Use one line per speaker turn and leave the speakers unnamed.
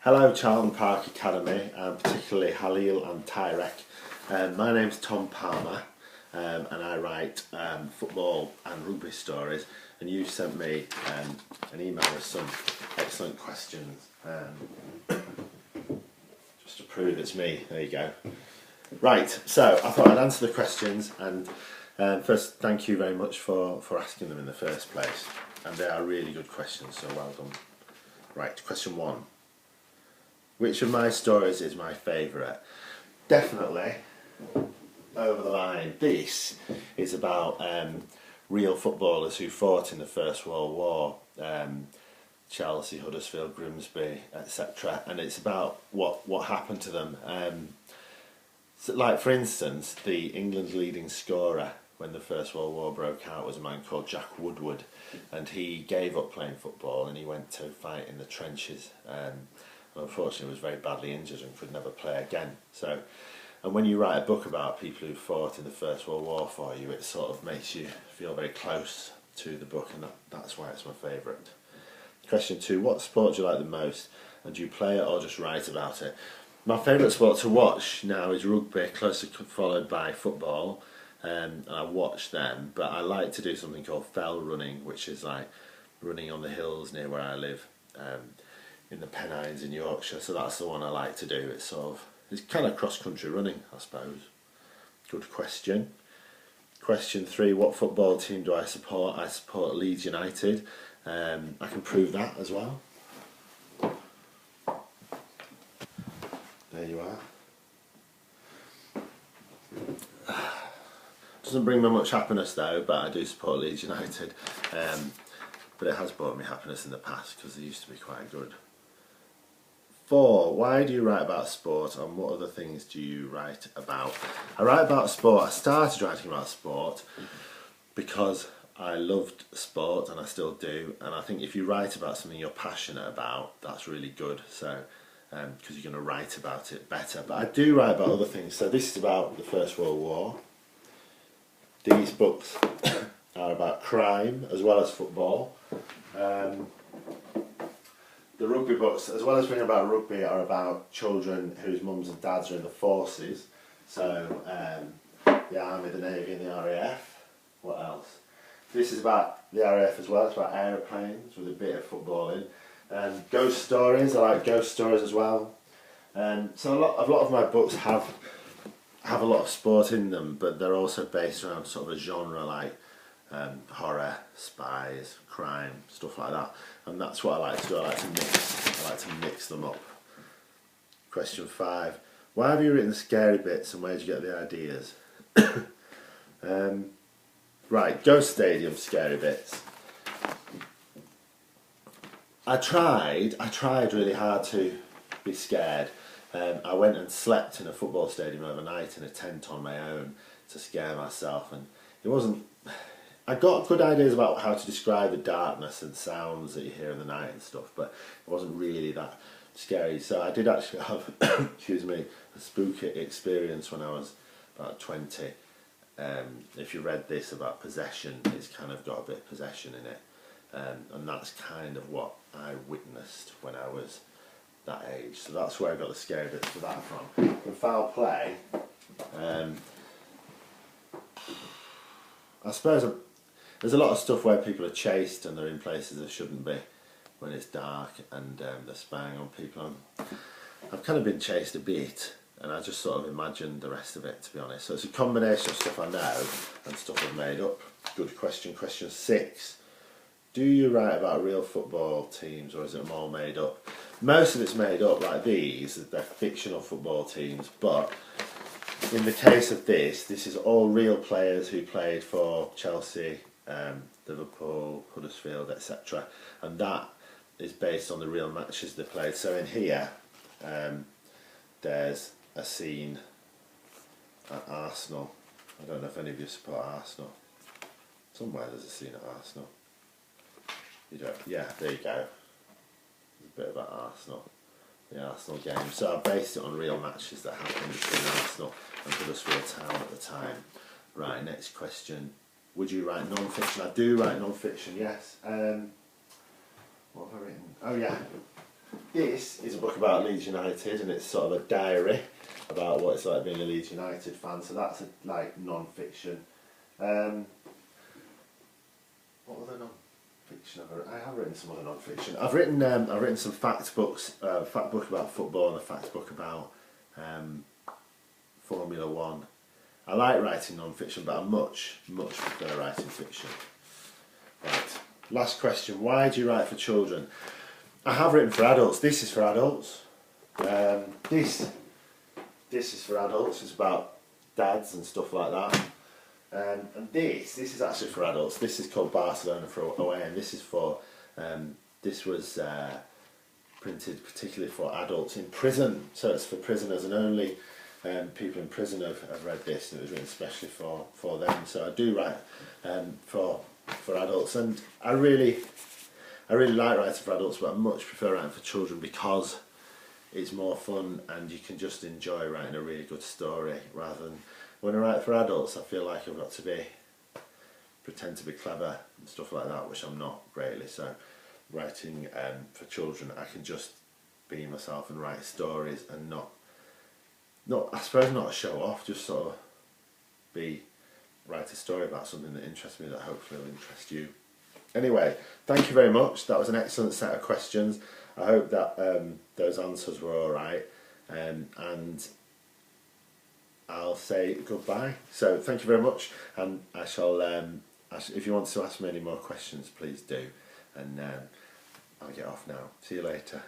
Hello Charlton Park Academy, and particularly Halil and Tyrek. My name's Tom Palmer, and I write football and rugby stories, and you sent me an email with some excellent questions. Just to prove it's me, there you go. Right, so I thought I'd answer the questions, and first thank you very much for asking them in the first place, and they are really good questions, so well done. Right, question 1. Which of my stories is my favourite? Definitely Over the Line. This is about real footballers who fought in the First World War, Chelsea, Huddersfield, Grimsby, etc. And it's about what happened to them. So like for instance, England's leading scorer when the First World War broke out was a man called Jack Woodward, and he gave up playing football and he went to fight in the trenches. Unfortunately was very badly injured and could never play again. So, and when you write a book about people who fought in the First World War for you, it sort of makes you feel very close to the book, and that's why it's my favourite. Question 2, what sport do you like the most, and do you play it or just write about it? My favourite sport to watch now is rugby, closely followed by football, and I watch them, but I like to do something called fell running, which is like running on the hills near where I live. In the Pennines in Yorkshire, so that's the one I like to do. It's kind of cross-country running, I suppose. Good question. Question 3, what football team do I support? I support Leeds United. I can prove that as well. There you are. Doesn't bring me much happiness though, but I do support Leeds United. But it has brought me happiness in the past because they used to be quite good. 4. Why do you write about sport, and what other things do you write about? I write about sport. I started writing about sport because I loved sport, and I still do, and I think if you write about something you're passionate about, that's really good, so because you're going to write about it better. But I do write about other things. So this is about the First World War. These books are about crime as well as football. The rugby books, as well as being about rugby, are about children whose mums and dads are in the forces. So the Army, the Navy and the RAF. What else? This is about the RAF as well. It's about aeroplanes with a bit of footballing. Ghost stories, I like ghost stories as well. So a lot of my books have a lot of sport in them, but they're also based around sort of a genre like horror, spies, crime, stuff like that, and that's what I like to do. I like to mix them up. Question 5, why have you written scary bits, and where did you get the ideas? Right, Ghost Stadium scary bits. I tried really hard to be scared. I went and slept in a football stadium overnight in a tent on my own to scare myself, and it wasn't. I got good ideas about how to describe the darkness and sounds that you hear in the night and stuff, but it wasn't really that scary. So I did actually have, excuse me, a spooky experience when I was about 20. If you read this about possession, it's kind of got a bit of possession in it, and that's kind of what I witnessed when I was that age. So that's where I got the scary bits for that from. From foul play, I suppose there's a lot of stuff where people are chased and they're in places they shouldn't be when it's dark, and they're spying on people. I've kind of been chased a bit, and I just sort of imagined the rest of it, to be honest. So it's a combination of stuff I know and stuff I've made up. Good question. Question 6. Do you write about real football teams, or is it all made up? Most of it's made up, like these. They're fictional football teams, but in the case of this is all real players who played for Chelsea, Liverpool, Huddersfield, etc. And that is based on the real matches they played. So in here, there's a scene at Arsenal. I don't know if any of you support Arsenal. Somewhere there's a scene at Arsenal. You don't? Yeah, there you go. There's a bit about Arsenal. The Arsenal game. So I based it on real matches that happened between Arsenal and Huddersfield Town at the time. Right, next question. Would you write non-fiction? I do write non-fiction, yes. What have I written? Oh yeah. this is a book about Leeds United, and it's sort of a diary about what it's like being a Leeds United fan. So that's like non-fiction. What other non-fiction I have written some other non-fiction. I've written some fact books, fact book about football and a fact book about Formula One. I like writing non-fiction, but I much prefer writing fiction. Right. Last question. Why do you write for children? I have written for adults. This is for adults. This is for adults. It's about dads and stuff like that. And this is actually for adults. This is called Barcelona for Away, and this is for this was printed particularly for adults in prison. So it's for prisoners, and only people in prison have read this, and it was written especially for them. So I do write for adults, and I really like writing for adults, but I much prefer writing for children because it's more fun and you can just enjoy writing a really good story, rather than when I write for adults I feel like I've got to pretend to be clever and stuff like that, which I'm not greatly. So writing for children, I can just be myself and write stories and not I suppose not a show off, just sort of write a story about something that interests me that hopefully will interest you. Anyway, thank you very much. That was an excellent set of questions. I hope that those answers were alright, and I'll say goodbye. So thank you very much, and I shall, if you want to ask me any more questions, please do, and I'll get off now. See you later.